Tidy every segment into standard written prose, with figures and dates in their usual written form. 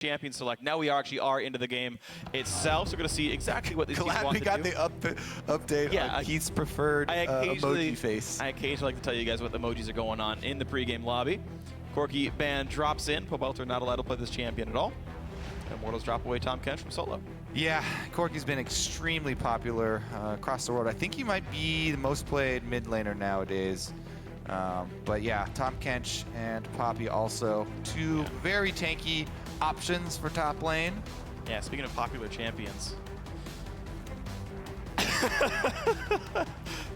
champion select. Now we actually are into the game itself, so we're going to see exactly what these teams want to do. Glad we got the update on Keith's preferred emoji face. I occasionally like to tell you guys what the emojis are going on in the pregame lobby. Corki ban drops in. Pobelter not allowed to play this champion at all. Immortals drop away Tahm Kench from solo. Yeah, Corki's been extremely popular across the world. I think he might be the most played mid laner nowadays. But yeah, Tahm Kench and Poppy also two very tanky options for top lane. Yeah, speaking of popular champions.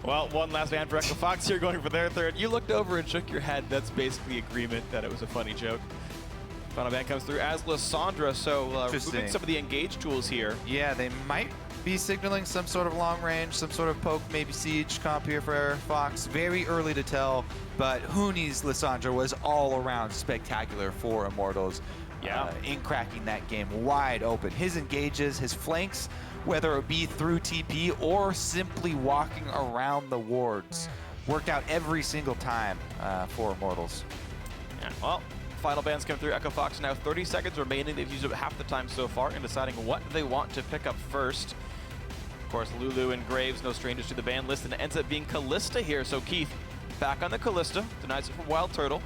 Well, one last ban for Echo Fox here going for their third. You looked over and shook your head. That's basically agreement that it was a funny joke. Final ban comes through as Lissandra, so removing some of the engage tools here. Yeah, they might be signaling some sort of long range, some sort of poke, maybe siege comp here for Fox. Very early to tell, but Huni's Lissandra was all around spectacular for Immortals. In cracking that game wide open. His engages, his flanks, whether it be through TP or simply walking around the wards, worked out every single time for Immortals. Yeah, well, final bans come through. Echo Fox now 30 seconds remaining. They've used up half the time so far in deciding what they want to pick up first. Of course, Lulu and Graves, no strangers to the ban list, and it ends up being Kalista here. So Keith, back on the Kalista, denies it from Wild Turtle.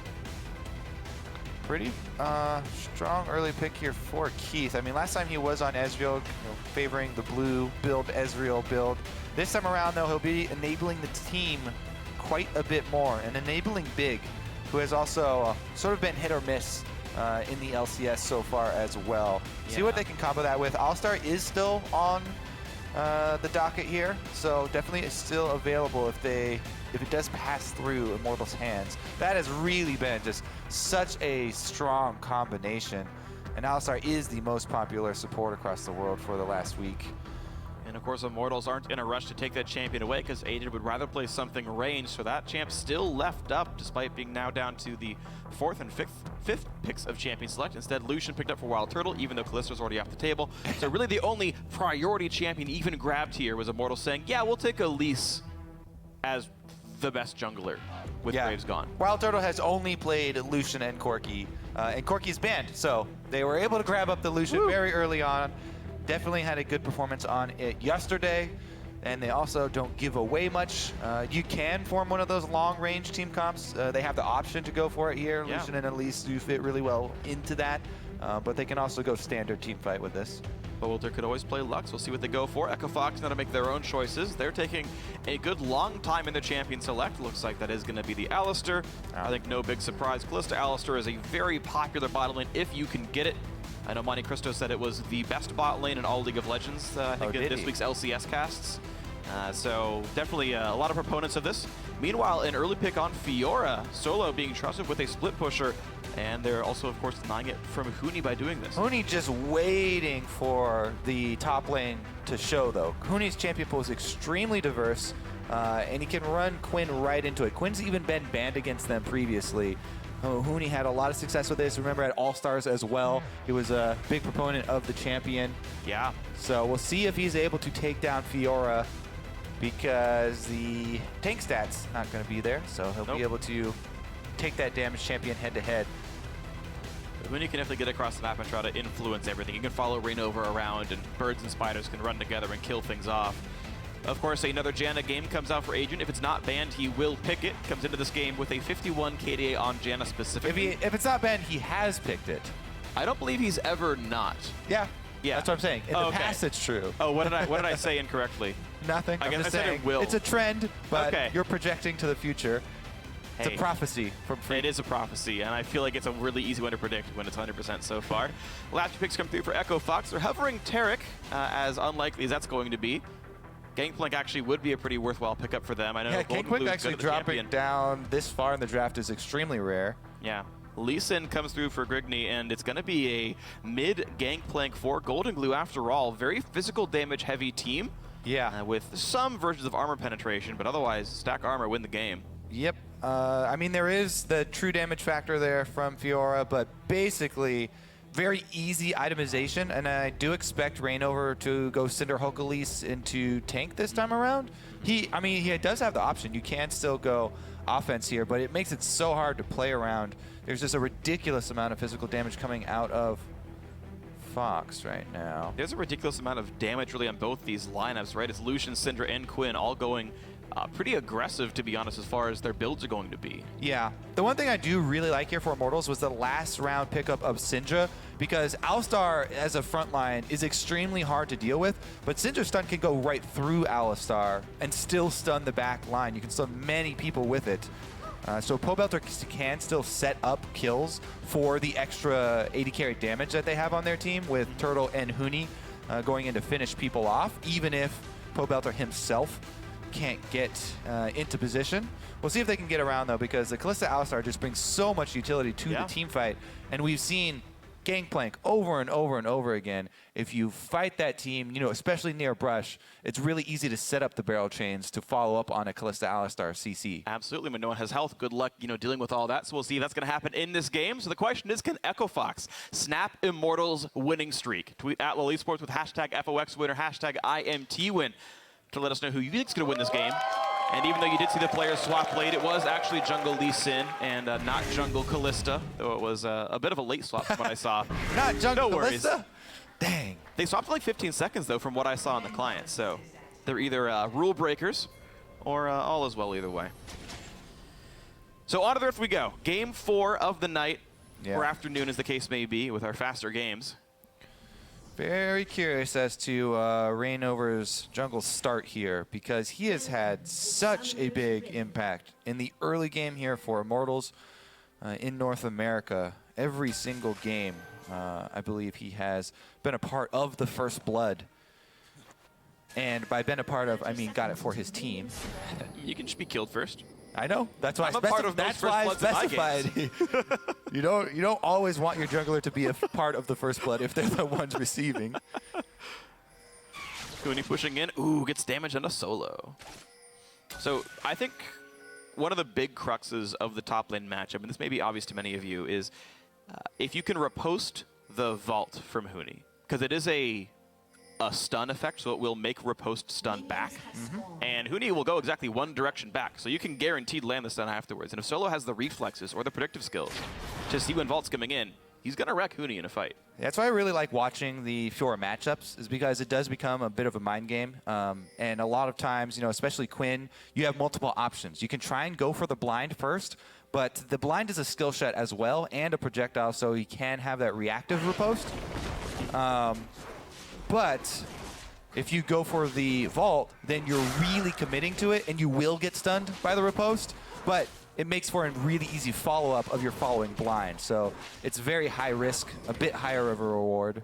Pretty strong early pick here for Keith. I mean, last time he was on Ezreal, favoring the blue build, Ezreal build. This time around, though, he'll be enabling the team quite a bit more, and enabling Big, who has also sort of been hit or miss in the LCS so far as well. Yeah. See what they can combo that with. All-Star is still on the docket here, so definitely is still available if it does pass through Immortals' hands. That has really been just such a strong combination. And Alistar is the most popular support across the world for the last week. And of course, Immortals aren't in a rush to take that champion away because Agent would rather play something ranged, so that champ still left up despite being now down to the 4th and 5th picks of champion select. Instead, Lucian picked up for Wild Turtle, even though Kallista's already off the table. So really the only priority champion even grabbed here was Immortals saying, yeah, we'll take Elise as the best jungler with Graves gone. Wild Turtle has only played Lucian and Corki Corki's banned, so they were able to grab up the Lucian very early on. Definitely had a good performance on it yesterday, and they also don't give away much. You can form one of those long-range team comps. They have the option to go for it here. Yeah. Lucian and Elise do fit really well into that, but they can also go standard team fight with this. Bolter could always play Lux. We'll see what they go for. Echo Fox now to make their own choices. They're taking a good long time in their champion select. Looks like that is going to be the Alistar. I think no big surprise. Kalista Alistar is a very popular bot lane if you can get it. I know Monte Cristo said it was the best bot lane in all League of Legends, I think, in this week's LCS casts. So definitely a lot of proponents of this. Meanwhile, an early pick on Fiora, solo being trusted with a split pusher. And they're also, of course, denying it from Huni by doing this. Huni just waiting for the top lane to show, though. Huni's champion pool is extremely diverse, and he can run Quinn right into it. Quinn's even been banned against them previously. Huni had a lot of success with this. Remember, at All-Stars as well, he was a big proponent of the champion. Yeah. So we'll see if he's able to take down Fiora, because the tank stat's not going to be there, so he'll be able to take that damage champion head-to-head. When you can definitely get across the map and try to influence everything. You can follow Rainover around, and birds and spiders can run together and kill things off. Of course, another Janna game comes out for Adrian. If it's not banned, he will pick it. Comes into this game with a 51 KDA on Janna specifically. If it's not banned, he has picked it. I don't believe he's ever not. Yeah, that's what I'm saying. In the past, it's true. Oh, what did I say incorrectly? Nothing. I guess I said saying it will. It's a trend, but you're projecting to the future. It's a prophecy from Free. It is a prophecy, and I feel like it's a really easy one to predict when it's 100% so far. Last two picks come through for Echo Fox. They're hovering Taric, as unlikely as that's going to be. Gangplank actually would be a pretty worthwhile pickup for them. I know Gangplank actually dropping down this far in the draft is extremely rare. Yeah. Lee Sin comes through for Grigny, and it's going to be a mid Gangplank for Golden Glue after all. Very physical damage heavy team. Yeah. With some versions of armor penetration, but otherwise stack armor, win the game. Yep. I mean, there is the true damage factor there from Fiora, but basically very easy itemization, and I do expect Rainover to go Cinder Hulk Elise into tank this time around. He does have the option. You can still go offense here, but it makes it so hard to play around. There's just a ridiculous amount of physical damage coming out of Fox right now. There's a ridiculous amount of damage really on both these lineups, right? It's Lucian, Syndra, and Quinn all going pretty aggressive, to be honest, as far as their builds are going to be. Yeah. The one thing I do really like here for Immortals was the last round pickup of Syndra, because Alistar as a front line is extremely hard to deal with, but Syndra's stun can go right through Alistar and still stun the back line. You can stun many people with it. So Pobelter can still set up kills for the extra 80 carry damage that they have on their team with Turtle and Huni going in to finish people off, even if Pobelter himself can't get into position. We'll see if they can get around though, because the Kalista Alistar just brings so much utility to the team fight, and we've seen Gangplank over and over and over again. If you fight that team, you know, especially near brush, it's really easy to set up the barrel chains to follow up on a Kalista Alistar CC. Absolutely, when no one has health, good luck, you know, dealing with all that. So we'll see if that's going to happen in this game. So the question is, can Echo Fox snap Immortals' winning streak? Tweet at LoL Esports with hashtag FOX winner, hashtag IMT win, to let us know who you think is going to win this game. And even though you did see the players swap late, it was actually Jungle Lee Sin and not Jungle Kalista, though it was a bit of a late swap from what I saw. Not Jungle no worries. Kalista? Dang. They swapped for like 15 seconds, though, from what I saw on the client. So they're either rule breakers or all is well either way. So on to the earth we go. Game 4 of the night, or afternoon as the case may be, with our faster games. Very curious as to Reignover's jungle start here, because he has had such a big impact in the early game here for Immortals in North America. Every single game, I believe he has been a part of the First Blood. And by been a part of, I mean got it for his team. You can just be killed first. I know. That's why I specified. You don't always want your jungler to be a part of the First Blood if they're the ones receiving. Huni pushing in. Ooh, gets damage on a solo. So I think one of the big cruxes of the top lane matchup, and this may be obvious to many of you, is if you can riposte the vault from Huni, because it is a stun effect, so it will make riposte stun back. And Huni will go exactly one direction back, so you can guaranteed land the stun afterwards. And if Solo has the reflexes or the predictive skills to see when Vault's coming in, he's going to wreck Huni in a fight. That's why I really like watching the Fiora matchups, is because it does become a bit of a mind game. And a lot of times, you know, especially Quinn, you have multiple options. You can try and go for the blind first, but the blind is a skill set as well and a projectile, so you can have that reactive riposte. But if you go for the vault, then you're really committing to it, and you will get stunned by the riposte, but it makes for a really easy follow-up of your following blind. So it's very high risk, a bit higher of a reward.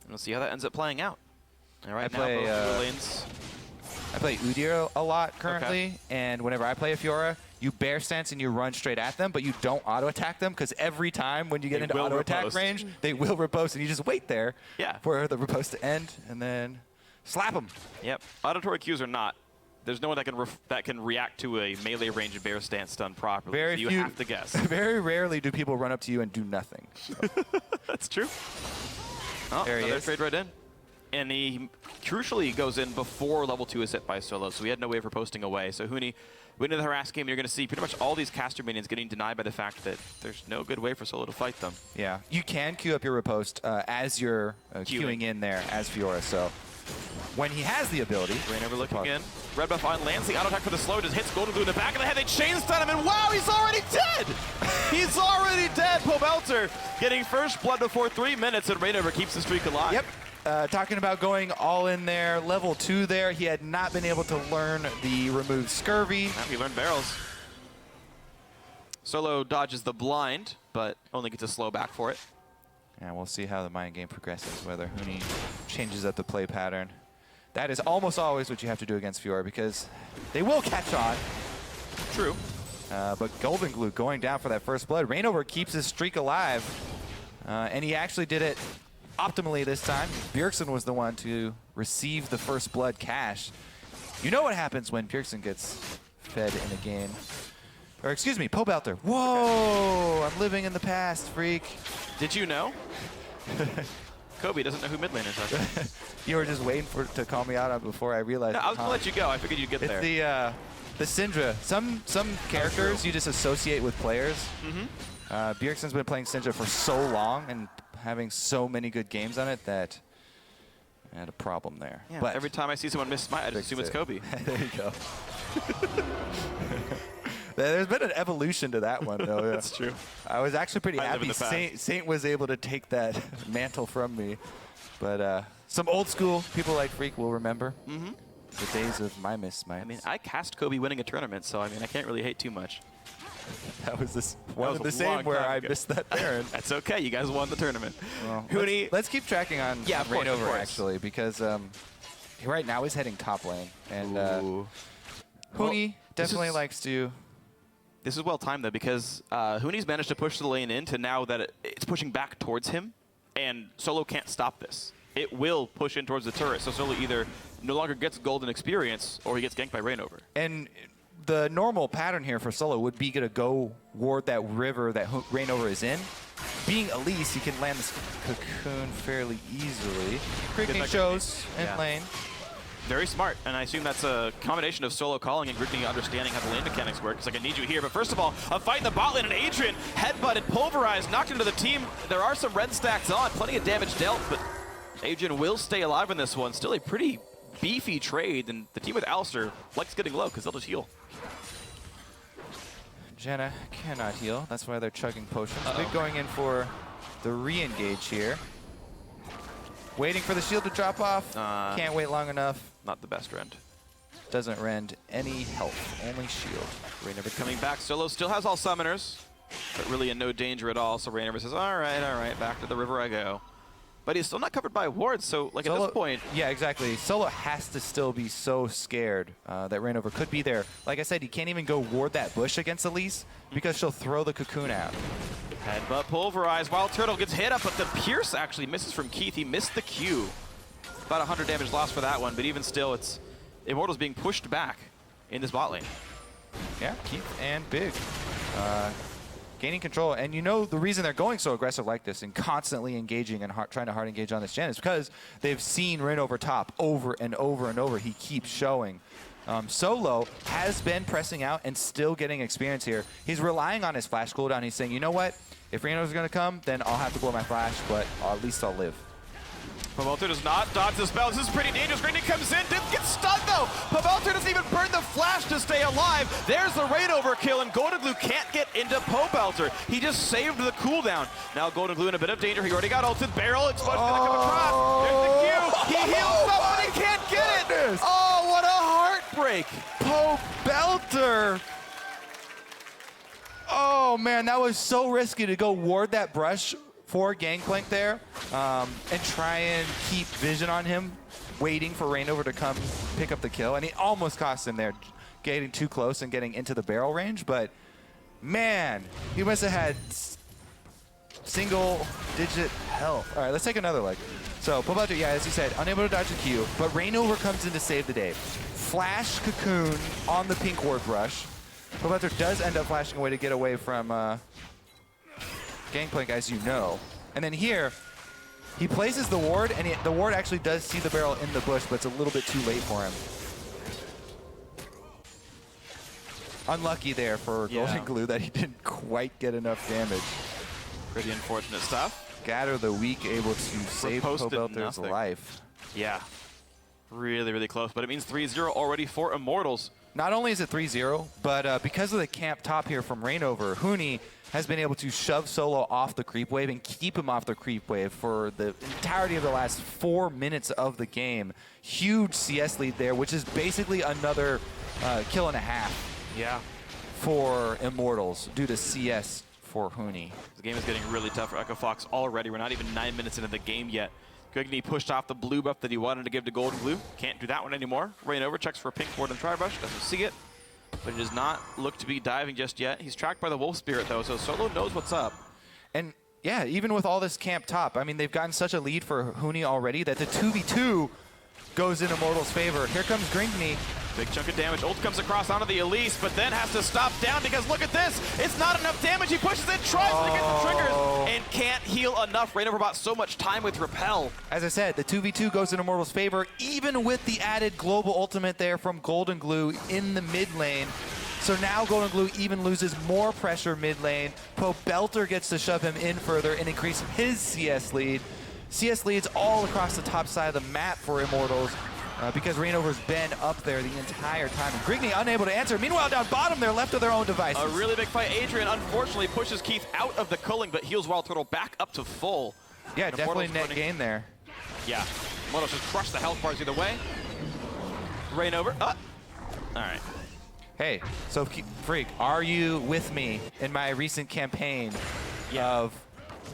And we'll see how that ends up playing out. All right, I play Udyr a lot currently, and whenever I play a Fiora, you bear stance and you run straight at them, but you don't auto-attack them, because every time when you get into auto-attack range, they will riposte, and you just wait there for the riposte to end, and then slap them. Yep. Auditory cues or not, there's no one that can react to a melee range bear stance stun properly. So you have to guess. Very rarely do people run up to you and do nothing. So. That's true. Oh, there another trade right in. And he crucially goes in before level 2 is hit by Solo, so he had no way of posting away. So Huni, winning the harass game, you're going to see pretty much all these caster minions getting denied by the fact that there's no good way for Solo to fight them. Yeah, you can queue up your riposte as you're queuing in there as Fiora, so when he has the ability. Reignover looking in. Red buff on, lands the auto attack for the slow, just hits Golden Glue in the back of the head, they chain stun him, and wow, he's already dead! He's already dead! Pobelter getting first blood before 3 minutes, and Reignover keeps the streak alive. Yep. Talking about going all in there, level 2 there. He had not been able to learn the remove scurvy. He learned barrels. Solo dodges the blind, but only gets a slow back for it. And we'll see how the mind game progresses, whether Huni changes up the play pattern. That is almost always what you have to do against Fiora, because they will catch on. True. But Golden Glue going down for that first blood. Reignover keeps his streak alive, and he actually did it optimally this time. Bjergsen was the one to receive the first blood cash. You know what happens when Bjergsen gets fed in a game. Or excuse me, Pobelter. Whoa, I'm living in the past, freak. Did you know? Kobe doesn't know who mid laners are. You were just waiting to call me out on before I realized. No, I was going to let you go. I figured you'd get there. It's the Syndra. Some characters you just associate with players. Bjergsen's been playing Sinja for so long and having so many good games on it that I had a problem there. Yeah, but every time I see someone miss smite, I just assume it's Kobe. There you go. There's been an evolution to that one, though. Yeah. That's true. I was actually pretty I live in happy the past. Saint was able to take that mantle from me. But some old school people like Freak will remember the days of my miss smites. I mean, I cast Kobe winning a tournament, so I mean, I can't really hate too much. that was this one was of the a same long where time I ago. missed that Baron. That's okay. You guys won the tournament. Well, Huni, let's keep tracking on Yeah, of course, of Rainover, course. actually, because right now he's heading top lane. And Ooh. Huni Well, definitely likes to... This is well timed though, because Huni's managed to push the lane in to now that it's pushing back towards him, and Solo can't stop this. It will push in towards the turret, so Solo either no longer gets golden experience or he gets ganked by Rainover. And the normal pattern here for Solo would be to go ward that river that Rainover is in. Being Elise, he can land this cocoon fairly easily. Creeping shows in lane. Very smart, and I assume that's a combination of Solo calling and Grigney understanding how the lane mechanics work. It's like, I need you here. But first of all, a fight in the bot lane, and Adrian headbutted, pulverized, knocked into the team. There are some red stacks on, plenty of damage dealt, but Adrian will stay alive in this one. Still a pretty beefy trade, and the team with Alistair likes getting low because they'll just heal. Janna cannot heal. That's why they're chugging potions. Big going in for the re-engage here. Waiting for the shield to drop off. Can't wait long enough. Not the best rend. Doesn't rend any health, only shield. Rainover coming back. Solo still has all summoners, but really in no danger at all. So Rainover says, all right, back to the river I go. But he's still not covered by wards, so like Solo, at this point... Yeah, exactly. Solo has to still be so scared that Rainover could be there. Like I said, he can't even go ward that bush against Elise because she'll throw the cocoon out. Headbutt pulverized. Wild Turtle gets hit up, but the Pierce actually misses from Keith. He missed the Q. About 100 damage lost for that one, but even still, it's Immortals being pushed back in this bot lane. Yeah, Keith and Big. Gaining control, and you know the reason they're going so aggressive like this and constantly engaging and trying to hard engage on this gen is because they've seen Rainover top over and over and over. He keeps showing. Solo has been pressing out and still getting experience here. He's relying on his flash cooldown. He's saying, you know what? If Rainover's going to come, then I'll have to blow my flash, but at least I'll live. Pavelter does not dodge the spell. This is pretty dangerous. Grigney comes in, didn't get stunned though. Pavelter doesn't even burn the flash to stay alive. There's the Rainover kill, and Golden Glue can't get into Pavelter. He just saved the cooldown. Now Golden Glue in a bit of danger. He already got ulted. Barrel explosion gonna come across. There's the Q. He heals someone and can't get it. Oh, what a heartbreak. Pavelter! Oh man, that was so risky to go ward that brush for Gangplank there and try and keep vision on him, waiting for Rainover to come pick up the kill. And he almost cost him there, getting too close and getting into the barrel range. But man, he must have had single-digit health. All right, let's take another leg. So Pavelter, yeah, as you said, unable to dodge the Q, but Rainover comes in to save the day. Flash Cocoon on the pink ward rush. Pavelter does end up flashing away to get away from Gangplank, as you know. And then here, he places the ward, and the ward actually does see the barrel in the bush, but it's a little bit too late for him. Unlucky there for Golden Glue that he didn't quite get enough damage. Pretty unfortunate stuff. Gather the Weak able to save Pavelter's life. Yeah, really, really close. But it means 3-0 already for Immortals. Not only is it 3-0, but because of the camp top here from Rainover, Huni has been able to shove Solo off the creep wave and keep him off the creep wave for the entirety of the last 4 minutes of the game. Huge CS lead there, which is basically another kill and a half for Immortals due to CS for Huni. The game is getting really tough for Echo Fox already. We're not even 9 minutes into the game yet. Grigney pushed off the blue buff that he wanted to give to Golden Glue. Can't do that one anymore. Rainover checks for a pink ward and Tri-Brush. Doesn't see it. But it does not look to be diving just yet. He's tracked by the Wolf Spirit, though, so Solo knows what's up. And, yeah, even with all this camp top, I mean, they've gotten such a lead for Huni already that the 2v2 goes in Immortals' favor. Here comes Grigney. Big chunk of damage. Ult comes across onto the Elise, but then has to stop down because look at this. It's not enough damage. He pushes it, tries to get the triggers, and can't heal enough. Rainover bought so much time with Repel. As I said, the 2v2 goes in Immortals' favor, even with the added global ultimate there from Golden Glue in the mid lane. So now Golden Glue even loses more pressure mid lane. Poe Belter gets to shove him in further and increase his CS lead. CS leads all across the top side of the map for Immortals because Reignover's been up there the entire time. And Grigney unable to answer. Meanwhile, down bottom, they're left to their own devices. A really big fight. Adrian unfortunately pushes Keith out of the culling, but heals Wild Turtle back up to full. Yeah, and definitely Immortals net gain there. Yeah, Immortals just crushed the health bars either way. Reignover. All right. Hey, so Freak, are you with me in my recent campaign of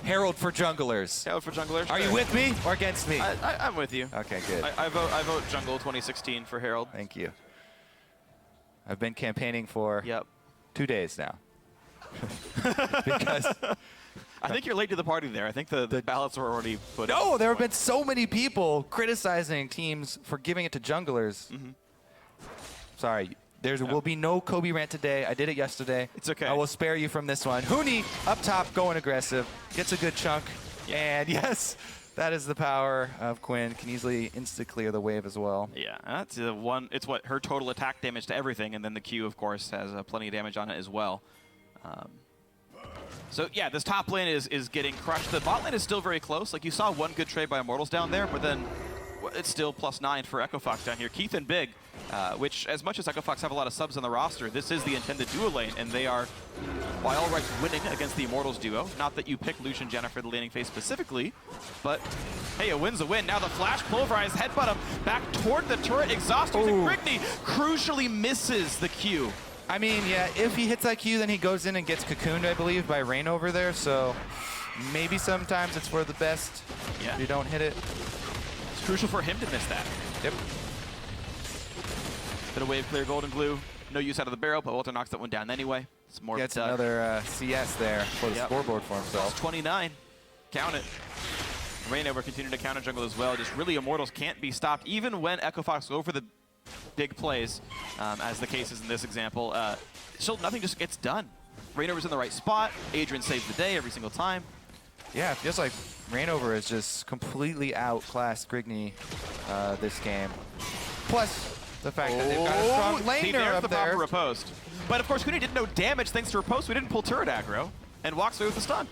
Herald for Junglers? Herald for Junglers. Are you with me or against me? I'm with you. Okay, good. I vote Jungle 2016 for Herald. Thank you. I've been campaigning for 2 days now. Because I think you're late to the party there. I think the ballots are already put in. No, there have been so many people criticizing teams for giving it to junglers. Sorry, there will be no Kobe rant today. I did it yesterday. It's okay. I will spare you from this one. Huni up top, going aggressive, gets a good chunk. And yes, that is the power of Quinn. Can easily insta-clear the wave as well. Yeah, that's one. It's what her total attack damage to everything, and then the Q, of course, has plenty of damage on it as well. So yeah, this top lane is getting crushed. The bot lane is still very close. Like you saw one good trade by Immortals down there, but then it's still +9 for Echo Fox down here. Keith and Big, which as much as Echo Fox have a lot of subs on the roster, this is the intended duo lane, and they are, by all rights, winning against the Immortals duo. Not that you pick Lucian Jennifer the laning phase specifically, but hey, a win's a win. Now the flash pulverized headbutt him back toward the turret. Exhaust using Grigney crucially misses the Q. I mean, yeah, if he hits that Q, then he goes in and gets cocooned, I believe, by Reignover there. So maybe sometimes it's for the best if you don't hit it. It's crucial for him to miss that. Yep. Bit of wave clear, Golden Glue. No use out of the barrel, but Walter knocks that one down anyway. It's more Gets another CS there for the scoreboard for himself. That's 29. Count it. Reignover continuing to counter jungle as well. Just really, Immortals can't be stopped, even when Echo Fox go for the big plays, as the case is in this example. Still, nothing just gets done. Reignover's in the right spot. Adrian saves the day every single time. Yeah, it feels like Reignover has just completely outclassed Grigney this game. Plus, the fact that they've got a strong laner up the there. proper riposte. But of course, Huni did no damage thanks to riposte. We didn't pull turret aggro, and walks away with the stun.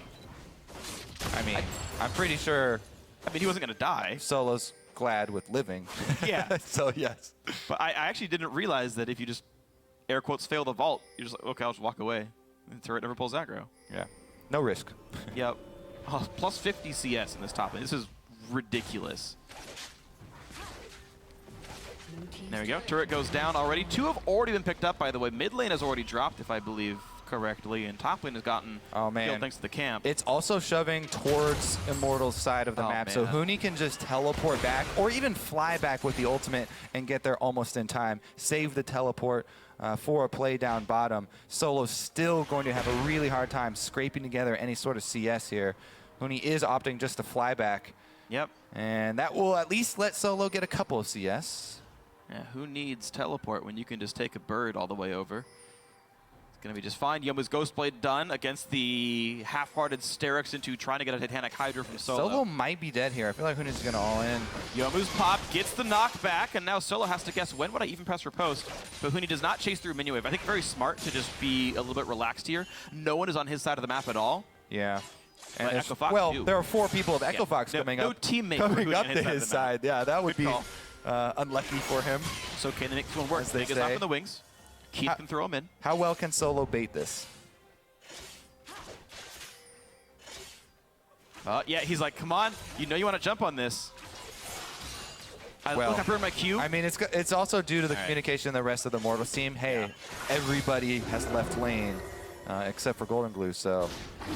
I mean, I'm pretty sure. I mean, he wasn't going to die. Solo's glad with living. Yeah. So yes. But I actually didn't realize that if you just air quotes fail the vault, you're just like, okay, I'll just walk away. And the turret never pulls aggro. Yeah. No risk. Yep. Oh, plus 50 CS in this top lane. This is ridiculous. There we go. Turret goes down already. 2 have already been picked up, by the way. Mid lane has already dropped, if I believe correctly, and top lane has gotten killed thanks to the camp. It's also shoving towards Immortals' side of the map, so Huni can just teleport back or even fly back with the ultimate and get there almost in time. Save the teleport for a play down bottom. Solo's still going to have a really hard time scraping together any sort of CS here. Huni is opting just to fly back. Yep. And that will at least let Solo get a couple of CS. Yeah, who needs teleport when you can just take a bird all the way over? Going to be just fine. Yomu's Ghostblade done against the half-hearted Sterix into trying to get a Titanic Hydra from Solo. Solo might be dead here. I feel like Huni's going to all in. Yomu's pop gets the knockback, and now Solo has to guess, when would I even press riposte? But Huni does not chase through Minion Wave. I think very smart to just be a little bit relaxed here. No one is on his side of the map at all. Yeah. And Echo Fox there are 4 people of Echo Fox coming up. No teammate coming up to his side. Yeah, that would be unlucky for him. So can they make this one work? Big is up in the wings. Keith can throw him in. How well can Solo bait this? Yeah, he's like, come on. You know you want to jump on this. Look, I burned my Q. I mean, it's also due to the communication of the rest of the Immortals team. Hey, everybody has left lane except for Golden Glue, so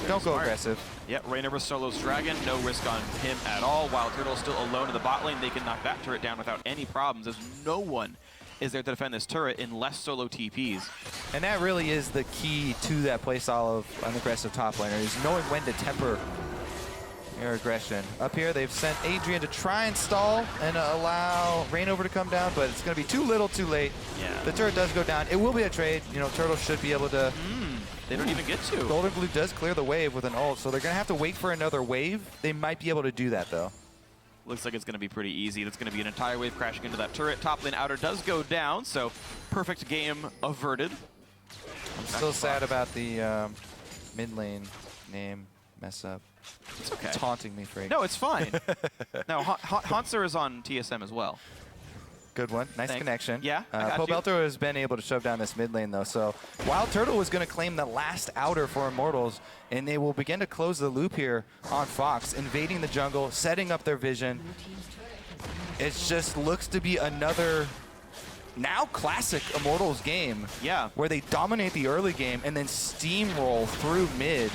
don't go aggressive. Yeah, Reignover Solo's Dragon. No risk on him at all. Wild Turtle still alone in the bot lane. They can knock that turret down without any problems. There's no one is there to defend this turret unless Solo TPs. And that really is the key to that playstyle of an aggressive top laner, is knowing when to temper your aggression. Up here, they've sent Adrian to try and stall and allow Reignover to come down, but it's going to be too little, too late. Yeah. The turret does go down. It will be a trade. You know, Turtle should be able to... They don't even get to. Golden Glue does clear the wave with an ult, so they're going to have to wait for another wave. They might be able to do that, though. Looks like it's going to be pretty easy. That's going to be an entire wave crashing into that turret. Top lane outer does go down, so perfect game averted. I'm still sad about the mid lane name mess up. It's okay. It's haunting me, Freak. No, it's fine. No, Hanser is on TSM as well. Good one. Nice Thanks. connection. Yeah, I got you. Pobelter has been able to shove down this mid lane, though. So Wild Turtle was going to claim the last outer for Immortals, and they will begin to close the loop here on Fox, invading the jungle, setting up their vision. It just looks to be another now classic Immortals game. Yeah. Where they dominate the early game and then steamroll through mid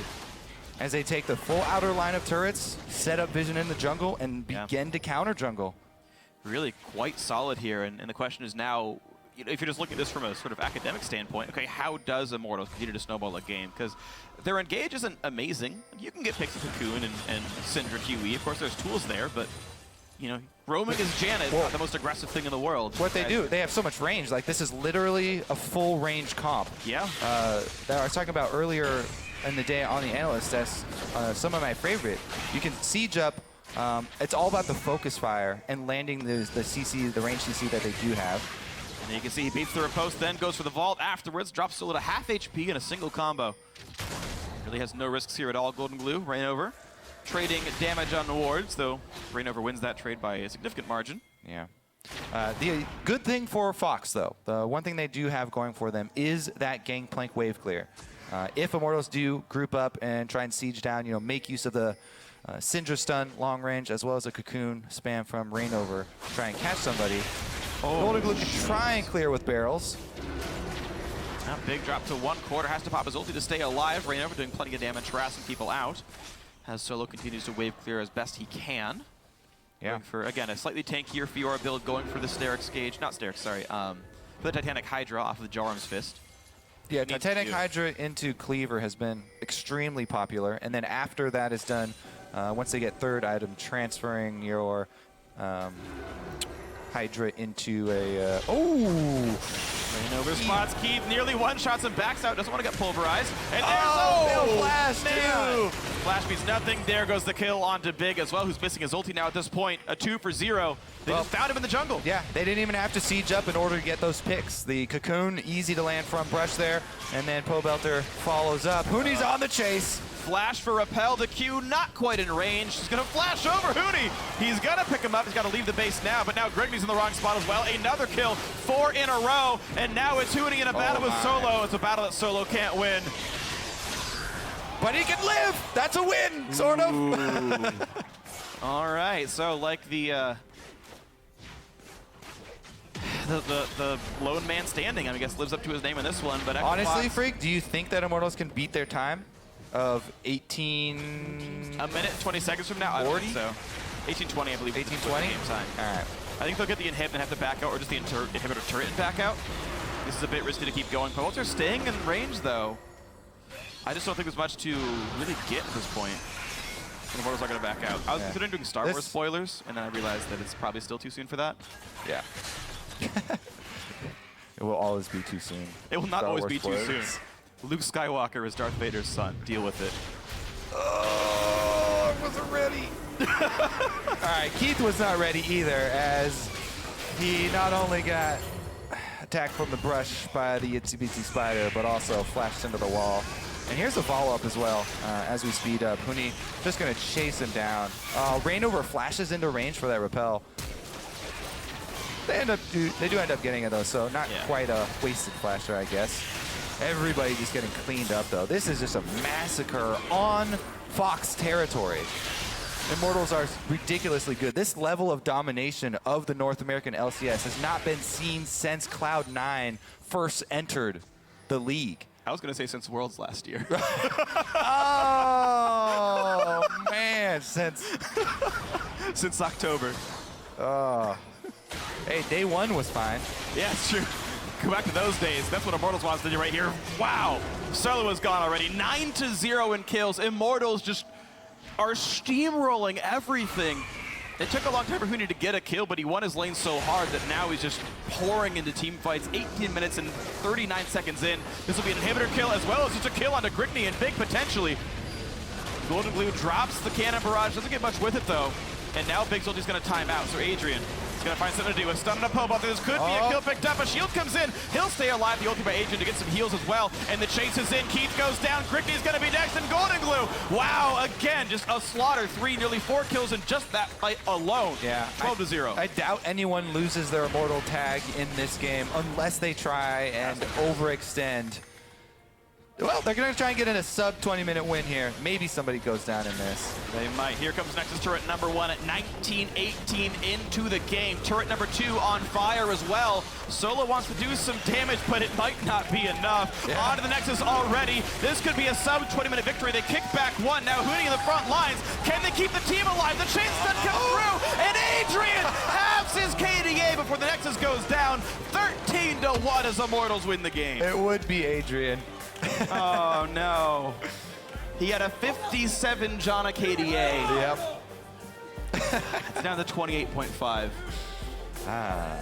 as they take the full outer line of turrets, set up vision in the jungle, and begin to counter jungle. Really quite solid here, and the question is now, you know, if you're just looking at this from a sort of academic standpoint, okay, how does Immortals continue to snowball a game? Because their engage isn't amazing. You can get picks of Cocoon and Syndra QE. Of course, there's tools there, but, you know, roaming as Janet is not the most aggressive thing in the world. What they do, they have so much range. Like, this is literally a full range comp. Yeah. That I was talking about earlier in the day on the analyst test, some of my favorite. You can siege up. It's all about the focus fire and landing the CC, the range CC that they do have. And you can see he beats the riposte, then goes for the vault afterwards, drops Solo to half HP in a single combo. Really has no risks here at all. Golden Glue, Rainover, trading damage on wards, though Rainover wins that trade by a significant margin. Yeah. The good thing for Fox, though, the one thing they do have going for them is that gangplank wave clear. If Immortals do group up and try and siege down, you know, make use of the Syndra stun long range, as well as a Cocoon spam from Rainover, try and catch somebody. Golden Glue can try and clear with barrels. Now big drop to 1/4, has to pop his ulti to stay alive. Rainover doing plenty of damage, harassing people out. As Solo continues to wave clear as best he can. Yeah. Going for, again, a slightly tankier Fiora build, going for the Sterix gauge, not Sterix, sorry, for the Titanic Hydra off of the Jarum's Fist. Yeah, Titanic Hydra into Cleaver has been extremely popular, and then after that is done, once they get third item, transferring your Hydra into a... Rainover spots Keith, nearly one-shots and backs out, doesn't want to get pulverized. And there's Flash, too! Flash means nothing. There goes the kill onto Big as well, who's missing his ulti now at this point. A 2 for 0. They just found him in the jungle. Yeah, they didn't even have to siege up in order to get those picks. The Cocoon, easy to land from Brush there, and then Pobelter follows up. Hooney's on the chase. Flash for Repel, the Q not quite in range. He's gonna flash over Hooney. He's gonna pick him up, he's gotta leave the base now, but now Grigny's in the wrong spot as well. Another kill, 4 in a row, and now it's Hooney in a battle with Solo. It's a battle that Solo can't win. But he can live! That's a win, sort of. All right, so like the lone man standing, I guess, lives up to his name in this one. But honestly, Freak, do you think that Immortals can beat their time of 18... A minute, 20 seconds from now? 40? I think so. 18:20, I believe. 18:20? Game time. All right. I think they'll get the inhib and have to back out, or just the inhibitor turret and back out. This is a bit risky to keep going. Pobelter's staying in range, though. I just don't think there's much to really get at this point. The Immortals are going to back out. I was considering doing Star Wars spoilers, and then I realized that it's probably still too soon for that. Yeah. It will always be too soon. It will not always be too soon. Luke Skywalker is Darth Vader's son. Deal with it. Oh, I wasn't ready. All right, Keith was not ready either, as he not only got attacked from the brush by the itsy bitsy spider, but also flashed into the wall. And here's a follow-up as well as we speed up. Hooney just going to chase him down. Rainover flashes into range for that repel. They do end up getting it, though, so not quite a wasted flasher, I guess. Everybody just getting cleaned up, though. This is just a massacre on Fox territory. Immortals are ridiculously good. This level of domination of the North American LCS has not been seen since Cloud9 first entered the league. I was going to say since Worlds last year. Oh, man, since October. Oh. Hey, day one was fine. Yeah, it's true. Go back to those days. That's what Immortals wants to do right here. Wow. Solo is gone already. 9-0 in kills. Immortals just are steamrolling everything. It took a long time for Hooney to get a kill, but he won his lane so hard that now he's just pouring into team fights. 18 minutes and 39 seconds in. This will be an inhibitor kill as well as just a kill onto Grigny and Big potentially. Golden Glue drops the cannon barrage. Doesn't get much with it though. And now Big's ulti's going to time out. So Adrian, He's gonna find something to do. A stun and a Pobot. This could be a kill picked up. A shield comes in. He'll stay alive. The ultimate agent to get some heals as well. And the chase is in. Keith goes down. Grickney's gonna be next. And Golden Glue. Wow, again, just a slaughter. 3, nearly 4 kills in just that fight alone. Yeah. 12-0. I doubt anyone loses their Immortal tag in this game unless they try and overextend. Well, they're going to try and get in a sub 20-minute win here. Maybe somebody goes down in this. They might. Here comes Nexus turret number 1 at 19-18 into the game. Turret number 2 on fire as well. Solo wants to do some damage, but it might not be enough. Yeah. On to the Nexus already. This could be a sub 20-minute victory. They kick back 1. Now Hootie in the front lines. Can they keep the team alive? The chain stun comes through, and Adrian halves his KDA before the Nexus goes down. 13-1 as Immortals win the game. It would be Adrian. Oh no. He had a 57 Jana KDA. Yep. It's down to 28.5. Ah.